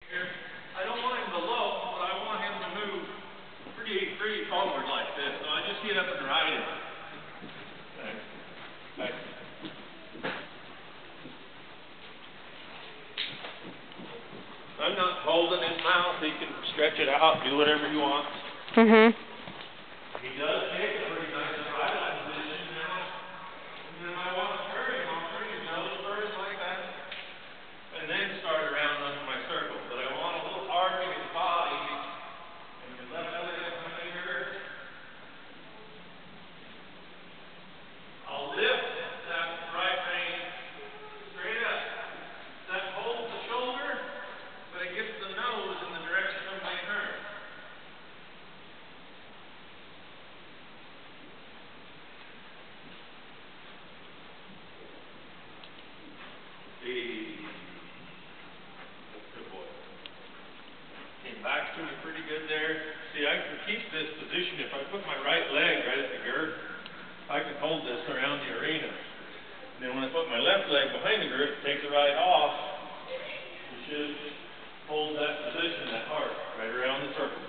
Here, I don't want him to low, but I want him to move pretty forward like this. So I just get up and ride him. Okay. I'm not holding his mouth. He can stretch it out, do whatever he wants. Mhm. He does take a pretty nice ride position now. And then I want to turn him. I'll turn his nose first like that. And then start around under my circle. But I want a little arc in his body. And your left leg up my finger. I'll lift that right rein straight up. That holds the shoulder, but it gets the nose in the direction of my turn. Good boy. Came back to me pretty good there. See, I can keep this position if I put my right leg right at the girth. I can hold this around the arena. And then when I put my left leg behind the girth, take the right off, you should hold that position, that arc, right around the circle.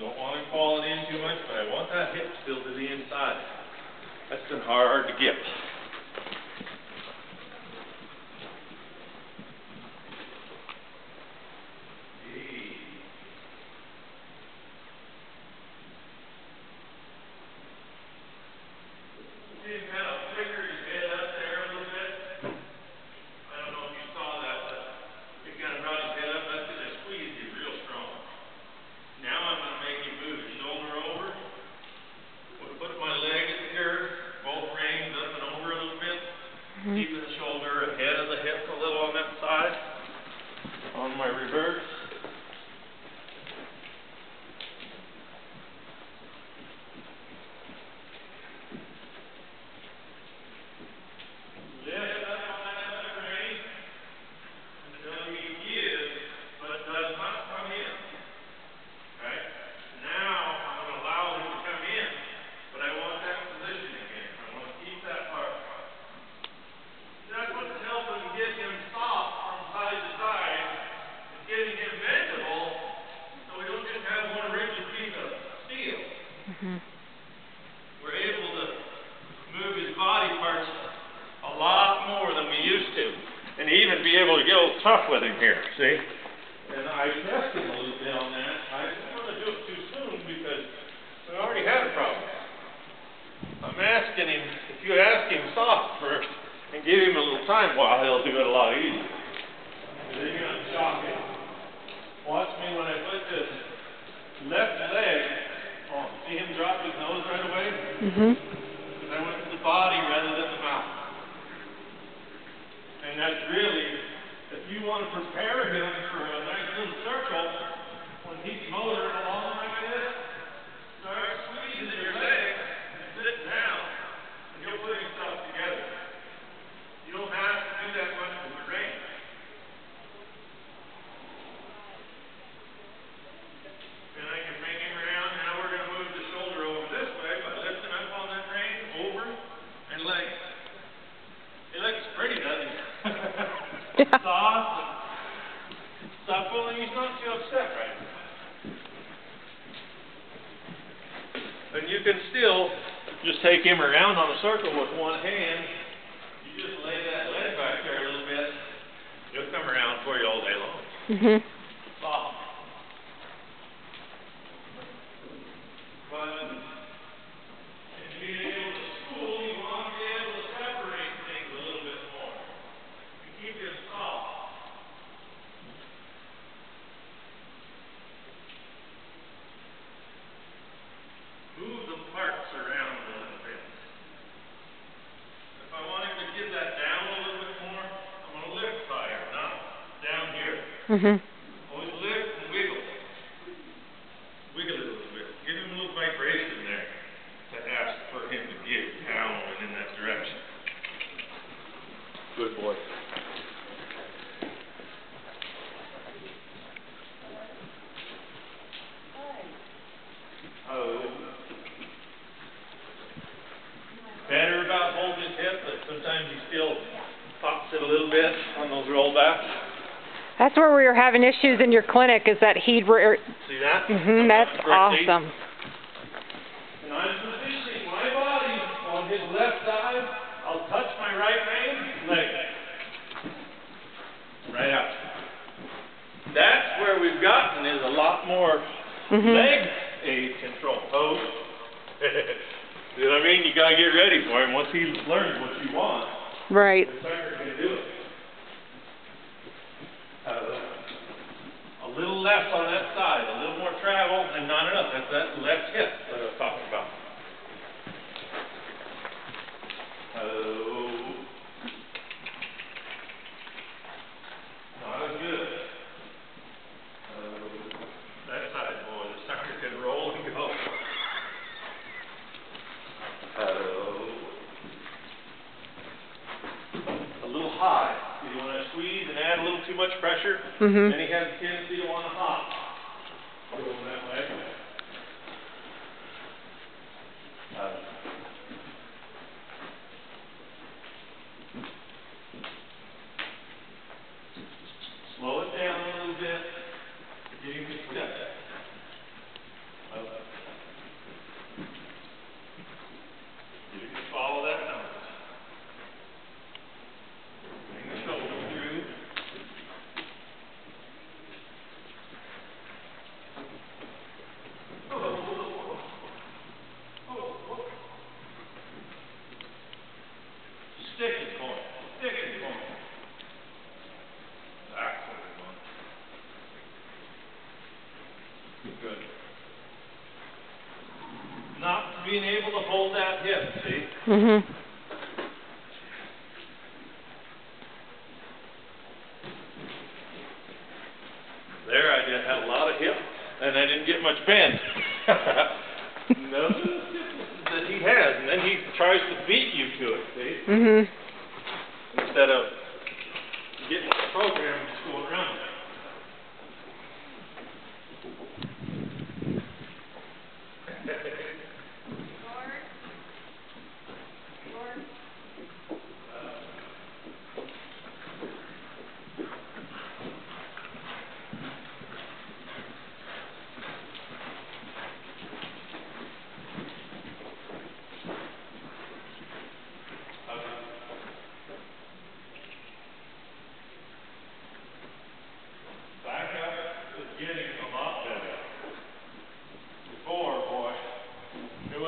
Don't want him falling in too much, but I want that hip still to the inside. That's been hard to get. Keeping the shoulder ahead of the hip a little on that side. On my reverse. Lift up on that other rein until he gives, but does not come in. Okay? Now I'm going to allow him to come in, but I want that position again. I want to keep that part. That's what's helping get him soft from side to side. It's getting him bendable, so we don't just have one rigid piece of steel. We're able to move his body parts a lot more than we used to, and even be able to get a little tough with him here. See? And I tested him a little bit on that. I didn't want to do it too soon because we already had a problem. I'm asking him, if you ask him soft first, and give him a little time, well, he'll do it a lot easier. Then you're going to shock him. Watch me when I put this left leg on. See him drop his nose right away? I went to the body rather than the mouth. And that's really, if you want to prepare him for a nice little circle, when he's motoring along like this, start squeezing your leg and sit down, and he'll put himself together. You don't have to do that much with the rein. Then I can bring him around. Now we're going to move the shoulder over this way by lifting up on that rein, over, and leg. It looks pretty, doesn't it? Soft and supple, and he's not too upset right now. And you can still just take him around on a circle with one hand. You just lay that leg back there a little bit. He'll come around for you all day long. Soft. But in being able to school, you want to be able to separate things a little bit more. And keep it soft. Move the parts around a little bit. If I want him to get that down a little bit more, I'm going to lift higher, not down here. Always lift and wiggle. Wiggle it a little bit. Give him a little vibration there to ask for him to get down and in that direction. Good boy. Better about holding his hip, but sometimes he still pops it a little bit on those rollbacks. That's where we were having issues in your clinic, is that he'd... See that? That's awesome. And I'm positioning my body on his left side. I'll touch my right leg. Right out. That's where we've gotten is a lot more leg aid control. Pose. You know what I mean? You gotta get ready for him. Once he learns what you want, right. the sucker can do it. A little left on that side, a little more travel, and not enough. That's that left hip that I was talking about. Not as good. That side, boy, the sucker can roll and go. A little high. You want to squeeze and add a little too much pressure, then he has a tendency to want to hop. Going that way. Slow it down a little bit. You can step. You can follow that number. Bring the shoulder through. Sticking point. Sticking point. That's what we want. Good. Not being able to hold that hip, see? There I did have a lot of hip, and I didn't get much bend. Nothing that he has, and then he tries to beat you to it, see? Instead of getting the program just going around it.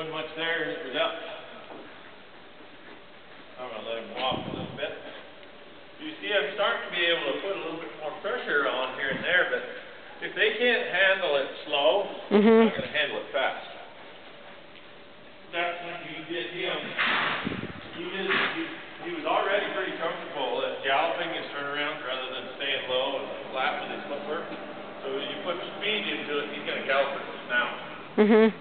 Much there, and it was up. I'm going to let him walk a little bit. You see, I'm starting to be able to put a little bit more pressure on here and there, but if they can't handle it slow, they're not going to handle it fast. That's when you did him. He was already pretty comfortable at galloping his turnarounds rather than staying low and flat with his footwork. So you put speed into it, he's going to gallop it now.